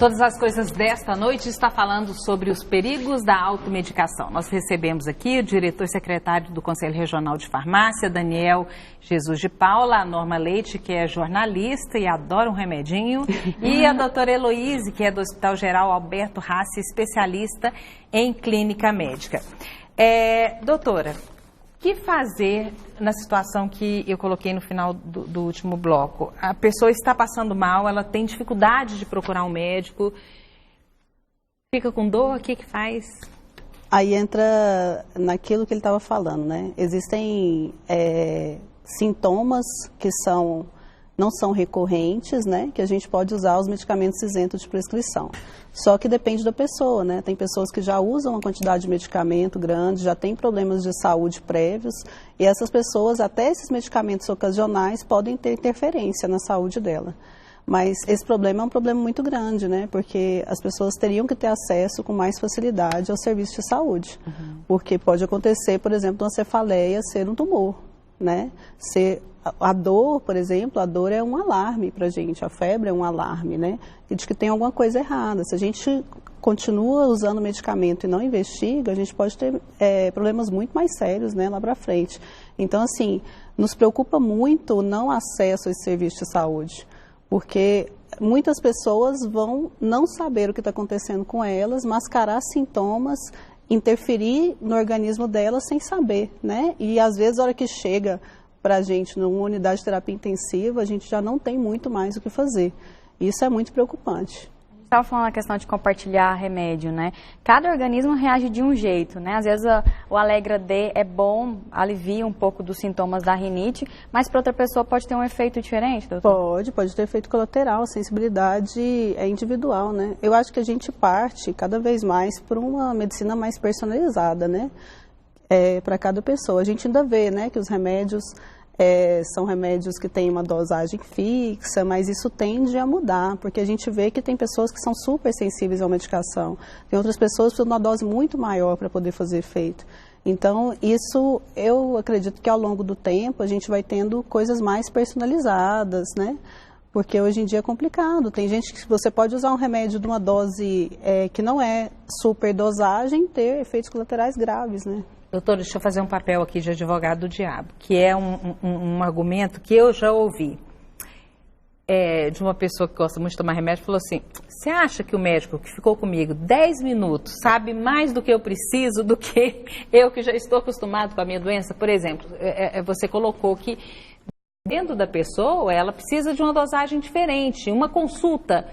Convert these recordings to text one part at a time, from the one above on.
Todas as coisas desta noite está falando sobre os perigos da automedicação. Nós recebemos aqui o diretor-secretário do Conselho Regional de Farmácia, Daniel Jesus de Paula, a Norma Leite, que é jornalista e adora um remedinho, e a doutora Heloíse, que é do Hospital Geral Alberto Rassi, especialista em clínica médica. Doutora, o que fazer na situação que eu coloquei no final do último bloco? A pessoa está passando mal, ela tem dificuldade de procurar um médico, fica com dor, o que faz? Aí entra naquilo que ele estava falando, né? Existem sintomas que não são recorrentes, né? Que a gente pode usar os medicamentos isentos de prescrição. Só que depende da pessoa, né? Tem pessoas que já usam uma quantidade de medicamento grande, já tem problemas de saúde prévios, e essas pessoas, até esses medicamentos ocasionais, podem ter interferência na saúde dela. Mas esse problema é um problema muito grande, né? Porque as pessoas teriam que ter acesso com mais facilidade ao serviço de saúde. Porque pode acontecer, por exemplo, uma cefaleia ser um tumor, né? A dor, por exemplo, a dor é um alarme para a gente, a febre é um alarme, né? De que tem alguma coisa errada. Se a gente continua usando medicamento e não investiga, a gente pode ter problemas muito mais sérios, né, lá para frente. Então, assim, nos preocupa muito o não acesso a esse serviço de saúde, porque muitas pessoas vão não saber o que está acontecendo com elas, mascarar sintomas, interferir no organismo delas sem saber, né? E às vezes, a hora que chega para a gente numa unidade de terapia intensiva, a gente já não tem muito mais o que fazer. Isso é muito preocupante. A gente estava falando a questão de compartilhar remédio, né? Cada organismo reage de um jeito, né? Às vezes o Alegra D é bom, alivia um pouco dos sintomas da rinite, mas para outra pessoa pode ter um efeito diferente, doutor? Pode ter efeito colateral, a sensibilidade é individual, né? Eu acho que a gente parte cada vez mais por uma medicina mais personalizada, né? Para cada pessoa. A gente ainda vê, né, que os remédios são remédios que têm uma dosagem fixa, mas isso tende a mudar, porque a gente vê que tem pessoas que são super sensíveis à medicação, tem outras pessoas que precisam de uma dose muito maior para poder fazer efeito. Então, isso, eu acredito que ao longo do tempo a gente vai tendo coisas mais personalizadas, né? Porque hoje em dia é complicado. Tem gente que você pode usar um remédio de uma dose que não é super dosagem, ter efeitos colaterais graves, né? Doutor, deixa eu fazer um papel aqui de advogado do diabo, que é um argumento que eu já ouvi de uma pessoa que gosta muito de tomar remédio, falou assim: você acha que o médico que ficou comigo 10 minutos sabe mais do que eu preciso, do que eu que já estou acostumado com a minha doença? Por exemplo, você colocou que dentro da pessoa, ela precisa de uma dosagem diferente, uma consulta,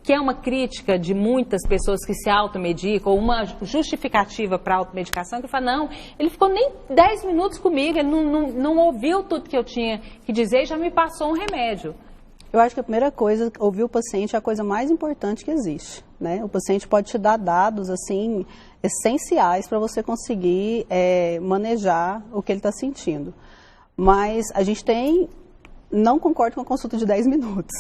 que é uma crítica de muitas pessoas que se automedicam, ou uma justificativa para a automedicação, que fala, não, ele ficou nem 10 minutos comigo, ele não ouviu tudo que eu tinha que dizer e já me passou um remédio. Eu acho que a primeira coisa, ouvir o paciente é a coisa mais importante que existe, né? O paciente pode te dar dados, assim, essenciais para você conseguir manejar o que ele está sentindo. Mas a gente não concordo com a consulta de 10 minutos,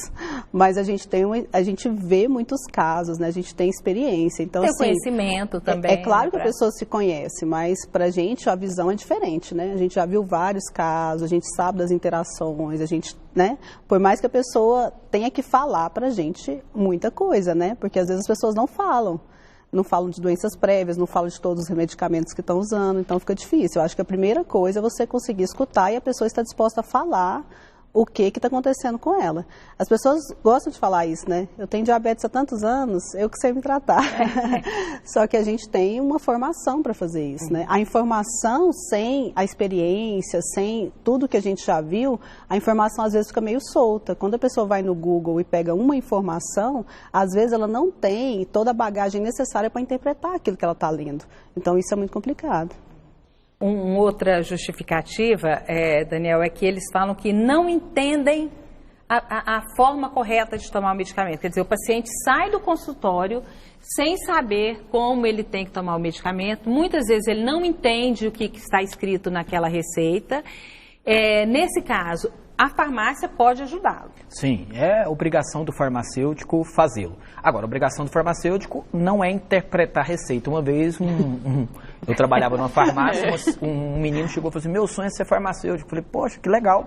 mas a gente vê muitos casos, né? A gente tem experiência. Então, tem assim, conhecimento também. É claro que a pessoa se conhece, mas pra gente a visão é diferente, né? A gente já viu vários casos, a gente sabe das interações, a gente, né? Por mais que a pessoa tenha que falar pra gente muita coisa, né? Porque às vezes as pessoas não falam de doenças prévias, não falam de todos os medicamentos que estão usando, então fica difícil. Eu acho que a primeira coisa é você conseguir escutar e a pessoa está disposta a falar o que está acontecendo com ela. As pessoas gostam de falar isso, né? Eu tenho diabetes há tantos anos, eu que sei me tratar. Só que a gente tem uma formação para fazer isso, né? A informação sem a experiência, sem tudo que a gente já viu, a informação às vezes fica meio solta. Quando a pessoa vai no Google e pega uma informação, às vezes ela não tem toda a bagagem necessária para interpretar aquilo que ela está lendo. Então isso é muito complicado. Outra justificativa, Daniel, é que eles falam que não entendem a forma correta de tomar o medicamento. Quer dizer, o paciente sai do consultório sem saber como ele tem que tomar o medicamento. Muitas vezes ele não entende o que está escrito naquela receita. Nesse caso, a farmácia pode ajudá-lo. Sim, é obrigação do farmacêutico fazê-lo. Agora, a obrigação do farmacêutico não é interpretar receita. Uma vez, eu trabalhava numa farmácia, um menino chegou e falou assim, meu sonho é ser farmacêutico. Eu falei, poxa, que legal.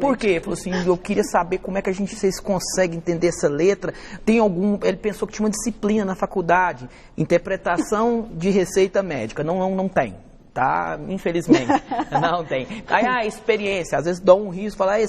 Por quê? Ele falou assim, eu queria saber como é que vocês conseguem entender essa letra. Ele pensou que tinha uma disciplina na faculdade, interpretação de receita médica. Não tem. Tá? Infelizmente, não tem. Aí a experiência, às vezes dá um risco, falar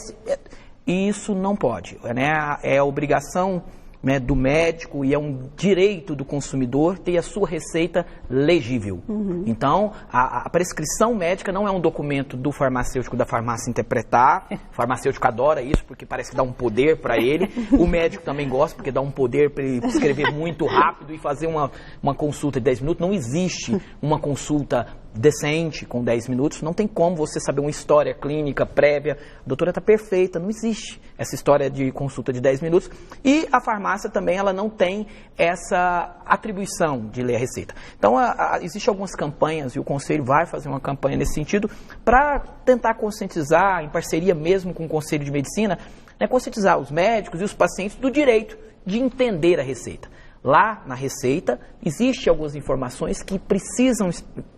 isso não pode, né? É a obrigação, né, do médico e é um direito do consumidor ter a sua receita legível. Então, a prescrição médica não é um documento do farmacêutico da farmácia interpretar. O farmacêutico adora isso porque parece que dá um poder para ele. O médico também gosta porque dá um poder para ele escrever muito rápido e fazer uma consulta de 10 minutos. Não existe uma consulta decente com 10 minutos, não tem como você saber uma história clínica prévia. A doutora está perfeita, não existe essa história de consulta de 10 minutos. E a farmácia também, ela não tem essa atribuição de ler a receita. Então, existem algumas campanhas, e o Conselho vai fazer uma campanha nesse sentido, para tentar conscientizar, em parceria mesmo com o Conselho de Medicina, né, conscientizar os médicos e os pacientes do direito de entender a receita. Lá na receita, existem algumas informações que precisam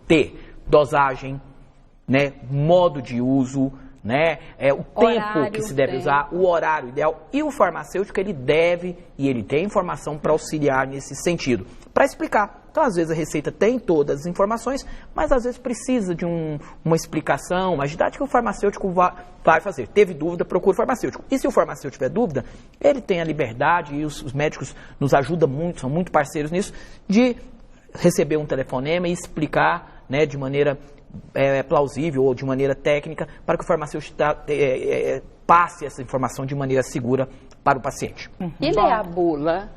ter dosagem, né, modo de uso, né, o tempo que se deve usar, o horário ideal. E o farmacêutico, ele deve e ele tem informação para auxiliar nesse sentido, para explicar. Então, às vezes, a receita tem todas as informações, mas às vezes precisa de uma explicação, uma didática que o farmacêutico vai fazer. Teve dúvida, procura o farmacêutico. E se o farmacêutico tiver dúvida, ele tem a liberdade, e os médicos nos ajudam muito, são muito parceiros nisso, de receber um telefonema e explicar, né, de maneira plausível ou de maneira técnica, para que o farmacêutico passe essa informação de maneira segura para o paciente. E ler a bula?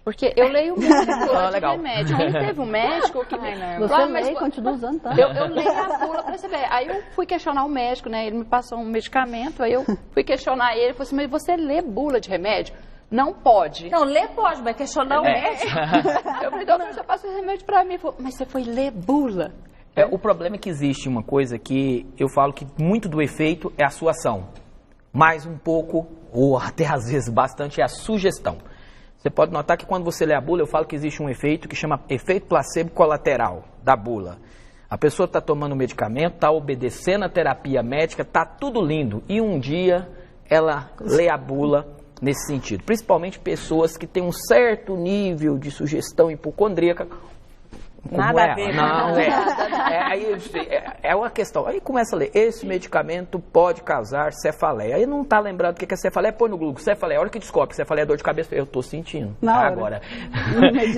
Porque eu leio muito bula de remédio. Não teve um médico que me... Você lê e continua usando, tá? Eu leio a bula para saber. Aí eu fui questionar o médico, né? Ele me passou um medicamento, aí eu fui questionar ele. Ele falou assim, mas você lê bula de remédio? Não pode. Não, ler pode, mas questionar o médico. Eu falei, doutor, você passa o remédio para mim. Ele falou, mas você foi ler bula? O problema é que existe uma coisa que eu falo que muito do efeito é a sua ação. Mais um pouco, ou até às vezes bastante, é a sugestão. Você pode notar que quando você lê a bula, eu falo que existe um efeito que chama efeito placebo colateral da bula. A pessoa está tomando medicamento, está obedecendo a terapia médica, está tudo lindo. E um dia ela lê a bula nesse sentido. Principalmente pessoas que têm um certo nível de sugestão hipocondríaca. Nada a ver. Não, é uma questão. Aí começa a ler, esse medicamento pode causar cefaleia. Aí não está lembrando o que é cefaleia, põe no Google, cefaleia. A hora que descobre que cefaleia é dor de cabeça, eu estou sentindo. Agora.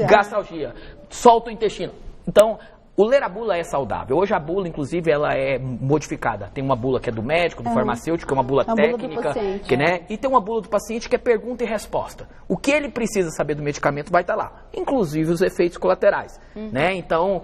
Gastalgia, solta o intestino. Então, o ler a bula é saudável. Hoje a bula, inclusive, ela é modificada. Tem uma bula que é do médico, do farmacêutico, que é uma bula técnica, né? E tem uma bula do paciente que é pergunta e resposta. O que ele precisa saber do medicamento vai estar lá, inclusive os efeitos colaterais, né? Então,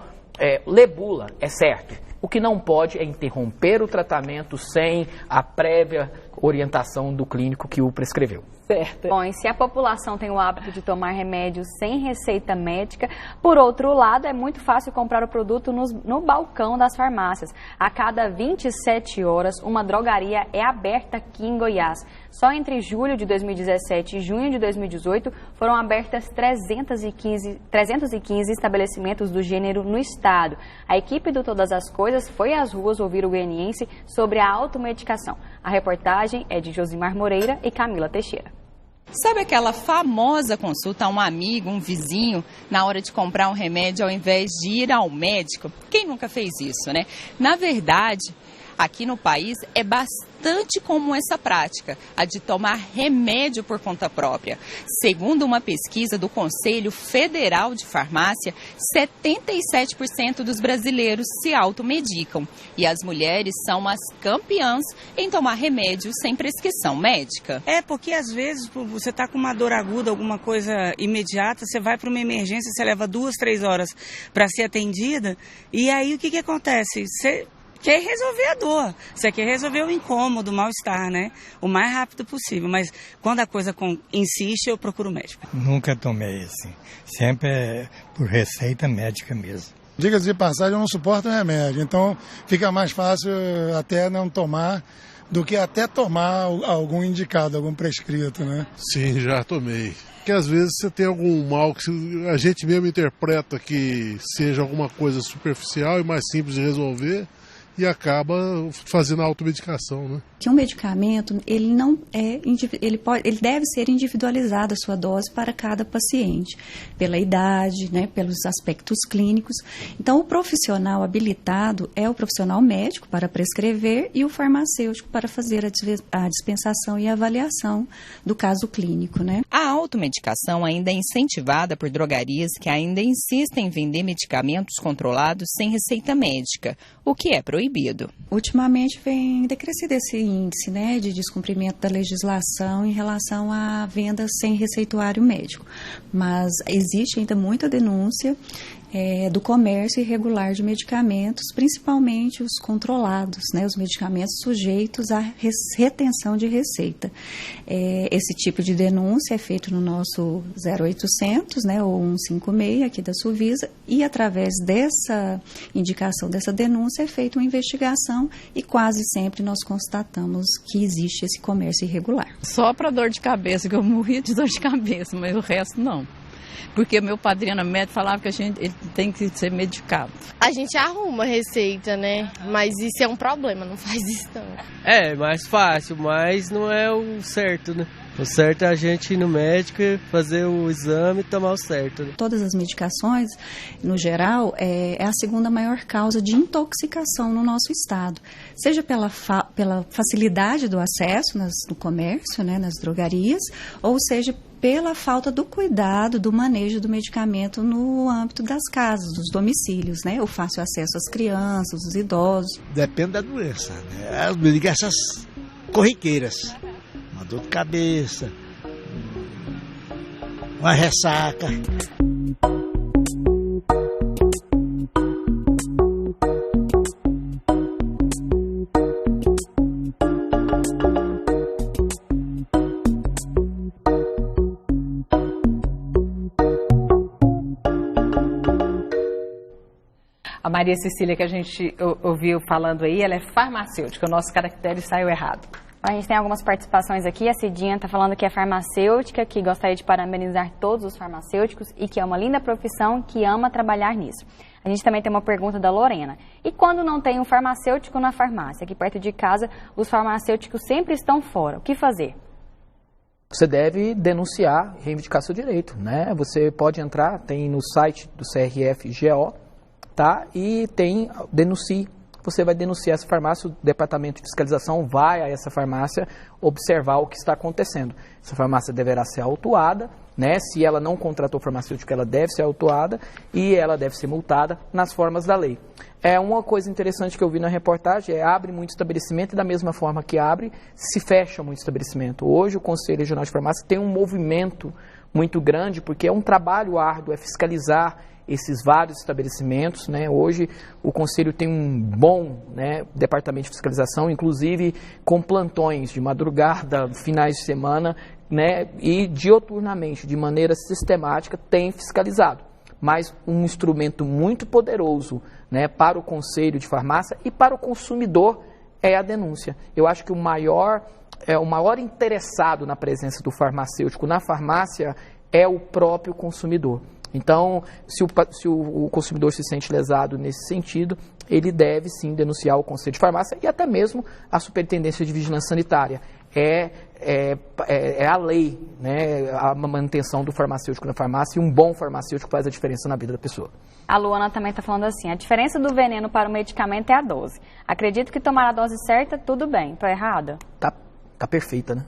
ler bula é certo. O que não pode é interromper o tratamento sem a prévia orientação do clínico que o prescreveu. Certo. Bom, e se a população tem o hábito de tomar remédios sem receita médica, por outro lado, é muito fácil comprar o produto no balcão das farmácias. A cada 27 horas, uma drogaria é aberta aqui em Goiás. Só entre julho de 2017 e junho de 2018, foram abertas 315 estabelecimentos do gênero no estado. A equipe do Todas as Coisas foi às ruas ouvir o goianiense sobre a automedicação. A reportagem é de Josimar Moreira e Camila Teixeira. Sabe aquela famosa consulta a um amigo, um vizinho, na hora de comprar um remédio ao invés de ir ao médico? Quem nunca fez isso, né? Na verdade, aqui no país é bastante comum essa prática, a de tomar remédio por conta própria. Segundo uma pesquisa do Conselho Federal de Farmácia, 77% dos brasileiros se automedicam. E as mulheres são as campeãs em tomar remédio sem prescrição médica. Porque às vezes você está com uma dor aguda, alguma coisa imediata, você vai para uma emergência, você leva 2, 3 horas para ser atendida, e aí o que acontece? Você quer resolver a dor, você quer resolver o incômodo, o mal-estar, né? O mais rápido possível, mas quando a coisa insiste, eu procuro o médico. Nunca tomei assim, sempre é por receita médica mesmo. Diga-se de passagem, eu não suporto remédio, então fica mais fácil até não tomar, do que até tomar algum indicado, algum prescrito, né? Sim, já tomei. Porque às vezes você tem algum mal que a gente mesmo interpreta que seja alguma coisa superficial e mais simples de resolver e acaba fazendo a automedicação, né? Que um medicamento, ele não é, ele deve ser individualizado a sua dose para cada paciente, pela idade, né, pelos aspectos clínicos. Então, o profissional habilitado é o profissional médico para prescrever e o farmacêutico para fazer a dispensação e a avaliação do caso clínico, né? A automedicação ainda é incentivada por drogarias que ainda insistem em vender medicamentos controlados sem receita médica, o que é proibido. Ultimamente vem decrescido esse índice, né, de descumprimento da legislação em relação à venda sem receituário médico. Mas existe ainda muita denúncia do comércio irregular de medicamentos, principalmente os controlados, né, os medicamentos sujeitos à retenção de receita. Esse tipo de denúncia é feito no nosso 0800, né, ou 156 aqui da Suvisa, e através dessa indicação, dessa denúncia, é feita uma investigação e quase sempre nós constatamos que existe esse comércio irregular. Só para dor de cabeça, que eu morria de dor de cabeça, mas o resto não. Porque meu padrinho médico falava que ele tem que ser medicado. A gente arruma receita, né? Mas isso é um problema, não faz isso não. É mais fácil, mas não é o certo, né? O certo é a gente ir no médico, fazer o exame e tomar o certo, né? Todas as medicações, no geral, é a segunda maior causa de intoxicação no nosso estado. Seja pela facilidade do acesso no comércio, né, nas drogarias, ou seja pela falta do cuidado, do manejo do medicamento no âmbito das casas, dos domicílios, né? O fácil acesso às crianças, os idosos. Depende da doença, né? As medicações corriqueiras, uma dor de cabeça, uma ressaca. A Maria Cecília, que a gente ouviu falando aí, ela é farmacêutica. O nosso caractere saiu errado. A gente tem algumas participações aqui. A Cidinha está falando que é farmacêutica, que gostaria de parabenizar todos os farmacêuticos e que é uma linda profissão, que ama trabalhar nisso. A gente também tem uma pergunta da Lorena. E quando não tem um farmacêutico na farmácia? Aqui perto de casa, os farmacêuticos sempre estão fora. O que fazer? Você deve denunciar e reivindicar seu direito, né? Você pode entrar, tem no site do CRFGO, tá? E tem denuncie. Você vai denunciar essa farmácia, o departamento de fiscalização vai a essa farmácia observar o que está acontecendo. Essa farmácia deverá ser autuada, né? Se ela não contratou farmacêutico, ela deve ser autuada e ela deve ser multada nas formas da lei. Uma coisa interessante que eu vi na reportagem abre muito estabelecimento e da mesma forma que abre, se fecha muito estabelecimento. Hoje o Conselho Regional de Farmácia tem um movimento muito grande, porque é um trabalho árduo, é fiscalizar esses vários estabelecimentos, né? Hoje o Conselho tem um bom, né, departamento de fiscalização, inclusive com plantões de madrugada, finais de semana, né, e dioturnamente, de maneira sistemática, tem fiscalizado. Mas um instrumento muito poderoso, né, para o Conselho de Farmácia e para o consumidor é a denúncia. Eu acho que o maior interessado na presença do farmacêutico na farmácia é o próprio consumidor. Então, se o consumidor se sente lesado nesse sentido, ele deve sim denunciar o Conselho de Farmácia e até mesmo a Superintendência de Vigilância Sanitária. É a lei, né, a manutenção do farmacêutico na farmácia, e um bom farmacêutico faz a diferença na vida da pessoa. A Luana também está falando assim, a diferença do veneno para o medicamento é a dose. Acredito que tomar a dose certa, tudo bem. Estou errada? Tá perfeita, né?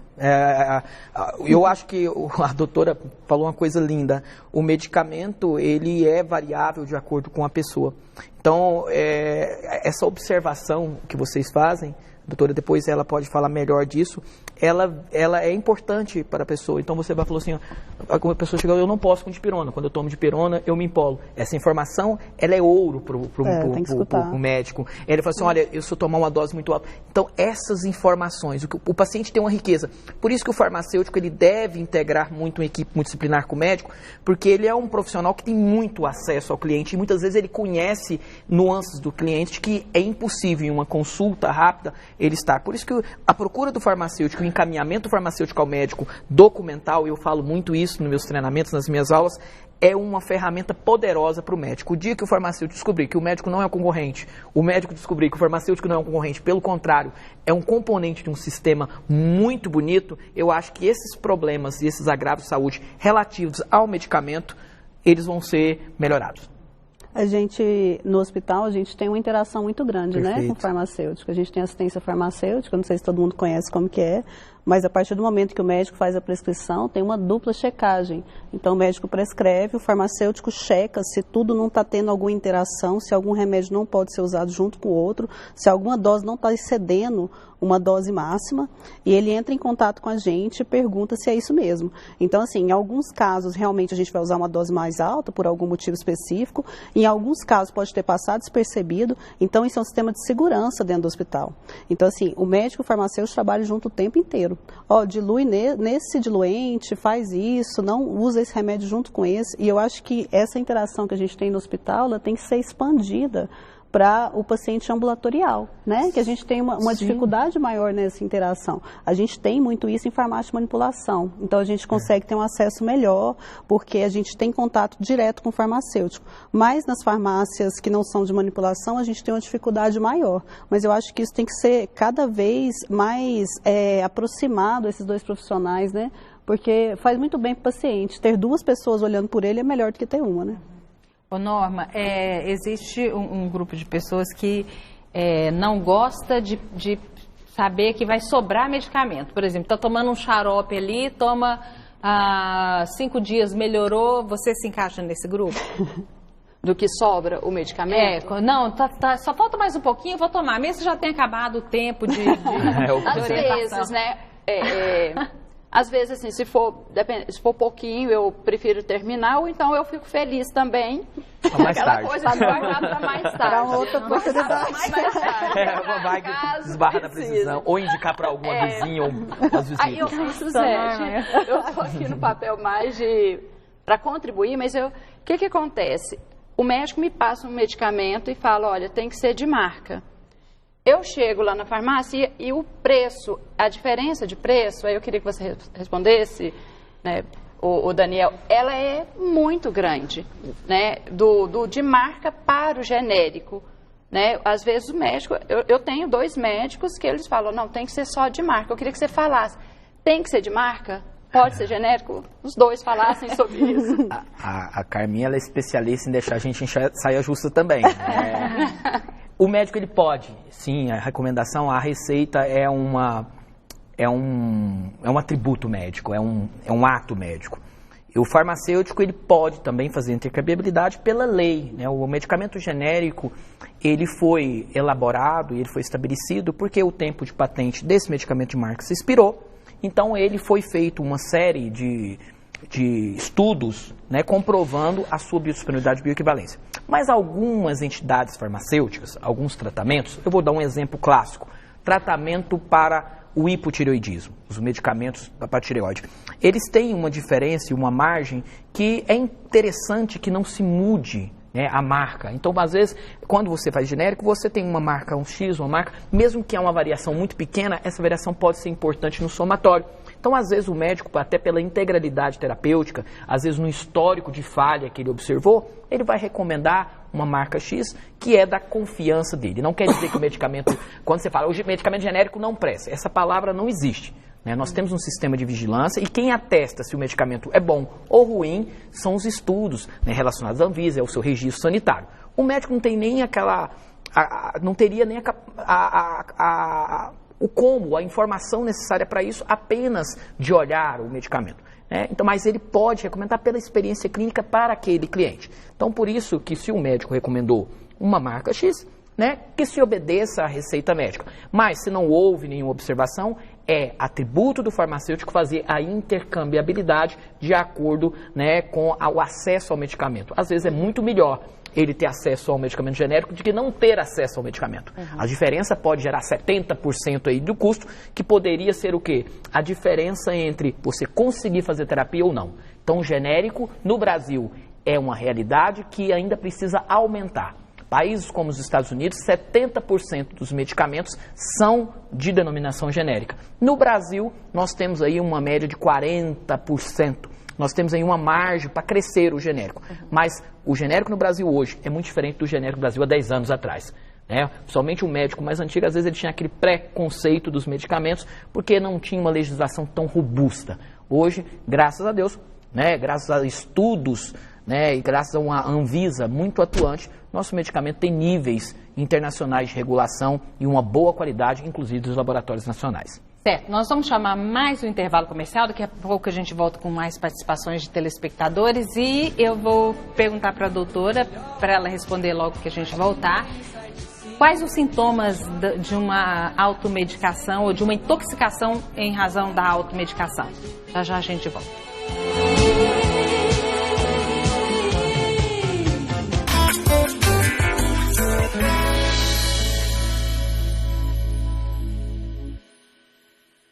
Eu acho que a doutora falou uma coisa linda. O medicamento, ele é variável de acordo com a pessoa. Então, essa observação que vocês fazem, a doutora depois ela pode falar melhor disso, ela é importante para a pessoa. Então você vai falar assim, a pessoa chega, eu não posso com dipirona. Quando eu tomo dipirona, eu me empolo. Essa informação, ela é ouro para o médico. Ele fala assim, olha, eu se eu tomar uma dose muito alta. Então, essas informações, o paciente tem uma riqueza. Por isso que o farmacêutico, ele deve integrar muito uma equipe multidisciplinar com o médico, porque ele é um profissional que tem muito acesso ao cliente e muitas vezes ele conhece nuances do cliente que é impossível em uma consulta rápida ele está. Por isso que a procura do farmacêutico, o encaminhamento farmacêutico ao médico documental, eu falo muito isso nos meus treinamentos, nas minhas aulas, é uma ferramenta poderosa para o médico. O dia que o farmacêutico descobrir que o médico não é um concorrente, o médico descobrir que o farmacêutico não é um concorrente, pelo contrário, é um componente de um sistema muito bonito, eu acho que esses problemas e esses agravos de saúde relativos ao medicamento, eles vão ser melhorados. A gente, no hospital, a gente tem uma interação muito grande, né, com o farmacêutico. A gente tem assistência farmacêutica, não sei se todo mundo conhece como que é, mas a partir do momento que o médico faz a prescrição, tem uma dupla checagem. Então, o médico prescreve, o farmacêutico checa se tudo não está tendo alguma interação, se algum remédio não pode ser usado junto com o outro, se alguma dose não está excedendo uma dose máxima, e ele entra em contato com a gente e pergunta se é isso mesmo. Então, assim, em alguns casos, realmente a gente vai usar uma dose mais alta, por algum motivo específico, em alguns casos pode ter passado despercebido, então isso é um sistema de segurança dentro do hospital. Então, assim, o médico e o farmacêutico trabalham junto o tempo inteiro. Ó, dilui nesse diluente, faz isso, não usa esse remédio junto com esse, e eu acho que essa interação que a gente tem no hospital, ela tem que ser expandida para o paciente ambulatorial, né? Que a gente tem uma dificuldade maior nessa interação. A gente tem muito isso em farmácia de manipulação, então a gente consegue ter um acesso melhor, porque a gente tem contato direto com o farmacêutico. Mas nas farmácias que não são de manipulação, a gente tem uma dificuldade maior. Mas eu acho que isso tem que ser cada vez mais aproximado, esses dois profissionais, né? Porque faz muito bem para o paciente. Ter duas pessoas olhando por ele é melhor do que ter uma, né? Ô Norma, existe um grupo de pessoas que não gosta de saber que vai sobrar medicamento. Por exemplo, está tomando um xarope ali, toma 5 dias, melhorou, você se encaixa nesse grupo? Do que sobra o medicamento? Não, só falta mais um pouquinho, vou tomar, mesmo que já tenha acabado o tempo de Às vezes, né? Às vezes, assim, se for pouquinho, eu prefiro terminar, ou então eu fico feliz também. Mais tarde. Coisa de guardar para mais tarde. Para outra oportunidade. Uma vaga desbarra da precisão. Ou indicar para alguma vizinha ou as visitas. Aí eu penso, Zé, eu estou aqui no papel mais para contribuir, mas o que acontece? O médico me passa um medicamento e fala, olha, tem que ser de marca. Eu chego lá na farmácia e o preço, a diferença de preço, aí eu queria que você respondesse, né, o Daniel, ela é muito grande, né, de marca para o genérico, né, às vezes o médico, eu tenho 2 médicos que eles falam, não, tem que ser só de marca, eu queria que você falasse, tem que ser de marca? Pode ser genérico? Os 2 falassem sobre isso. A Carminha, ela é especialista em deixar a gente em saia justa também, O médico, ele pode, sim, a recomendação, a receita é um atributo médico, é um ato médico. E o farmacêutico, ele pode também fazer intercambiabilidade pela lei, né? O medicamento genérico, ele foi elaborado e ele foi estabelecido porque o tempo de patente desse medicamento de marca se expirou, então ele foi feito uma série de estudos, né, comprovando a sua biodisponibilidade e bioequivalência. Mas algumas entidades farmacêuticas, alguns tratamentos, eu vou dar um exemplo clássico, tratamento para o hipotireoidismo, os medicamentos para a tireoide. Eles têm uma diferença e uma margem que é interessante que não se mude, né, a marca. Então, às vezes, quando você faz genérico, você tem uma marca, um X, uma marca, mesmo que há uma variação muito pequena, essa variação pode ser importante no somatório. Então, às vezes, o médico, até pela integralidade terapêutica, às vezes no histórico de falha que ele observou, ele vai recomendar uma marca X que é da confiança dele. Não quer dizer que o medicamento, quando você fala, o medicamento genérico não presta, essa palavra não existe. Né? Nós temos um sistema de vigilância e quem atesta se o medicamento é bom ou ruim são os estudos, né, relacionados à Anvisa, é o seu registro sanitário. O médico não tem nem não teria nem a informação necessária para isso apenas de olhar o medicamento. Né? Então, mas ele pode recomendar pela experiência clínica para aquele cliente. Então, por isso que se o médico recomendou uma marca X, né, que se obedeça à receita médica. Mas se não houve nenhuma observação, é atributo do farmacêutico fazer a intercambiabilidade de acordo, né, com o acesso ao medicamento. Às vezes é muito melhor ele ter acesso ao medicamento genérico do que não ter acesso ao medicamento. A diferença pode gerar 70% aí do custo, que poderia ser o quê? A diferença entre você conseguir fazer terapia ou não. Então, o genérico, no Brasil, é uma realidade que ainda precisa aumentar. Países como os Estados Unidos, 70% dos medicamentos são de denominação genérica. No Brasil, nós temos aí uma média de 40%. Nós temos aí uma margem para crescer o genérico. Mas o genérico no Brasil hoje é muito diferente do genérico no Brasil há 10 anos atrás. Somente o médico mais antigo, às vezes ele tinha aquele preconceito dos medicamentos porque não tinha uma legislação tão robusta. Hoje, graças a Deus, graças a estudos, e graças a uma Anvisa muito atuante, nosso medicamento tem níveis internacionais de regulação e uma boa qualidade, inclusive dos laboratórios nacionais. Certo, nós vamos chamar mais um intervalo comercial, daqui a pouco a gente volta com mais participações de telespectadores e eu vou perguntar para a doutora, para ela responder logo que a gente voltar, quais os sintomas de uma automedicação ou de uma intoxicação em razão da automedicação? Já já a gente volta.